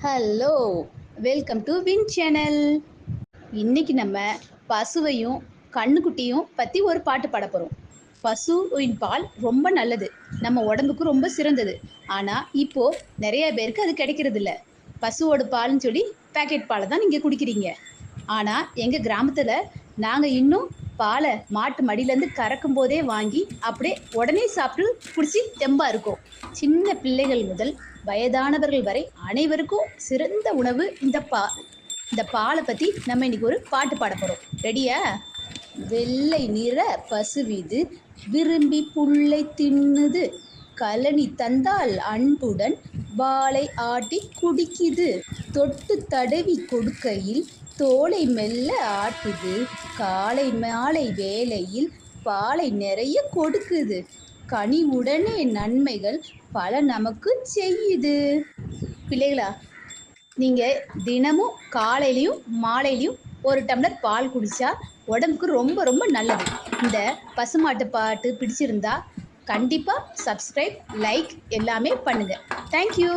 Hello, welcome to win channel. இன்னைக்கு நம்ம பசுவையும் கண்ணுக்குட்டியும் பற்றி ஒரு பாட்டு பாட போகிறோம். பசுவின் பால் ரொம்ப நல்லது, நம்ம உடம்புக்கு ரொம்ப சிறந்தது. ஆனால் இப்போது நிறைய பேருக்கு அது கிடைக்கிறது இல்லை. பசுவோட பால்னு சொல்லி பேக்கெட் பாலை தான் நீங்கள் குடிக்கிறீங்க. ஆனால் எங்கள் கிராமத்தில் நாங்கள் இன்னும் பாலை மாட்டு மடியிலேருந்து கறக்கும் போதே வாங்கி அப்படியே உடனே சாப்பிட்டு குடிச்சு தெம்பாக இருக்கோம். சின்ன பிள்ளைகள் முதல் வயதானவர்கள் வரை அனைவருக்கும் சிறந்த உணவு இந்த பாலை பற்றி நம்ம இன்னைக்கு ஒரு பாட்டு பாட போகிறோம். ரெடியா? வெள்ளை நிற பசுவிது, விரும்பி புல்லை தின்னுது, கழனி தந்தால் அன்புடன் வாளை ஆட்டி குடிக்குது, தொட்டு தடவி கொடுக்கையில் தோலை மெல்ல ஆட்டுது, காலை மாலை வேளையில் பாலை நிறைய கொடுக்குது, கனிவுடனே நன்மைகள் பல நமக்கு செய்யுது. பிள்ளைகளா, நீங்கள் தினமும் காலையிலையும் மாலையிலையும் ஒரு டம்ளர் பால் குடித்தா உடம்புக்கு ரொம்ப ரொம்ப நல்லது. இந்த பசுமாட்டு பாட்டு பிடிச்சிருந்தா கண்டிப்பாக சப்ஸ்கிரைப், லைக் எல்லாமே பண்ணுங்கள். தேங்க்யூ.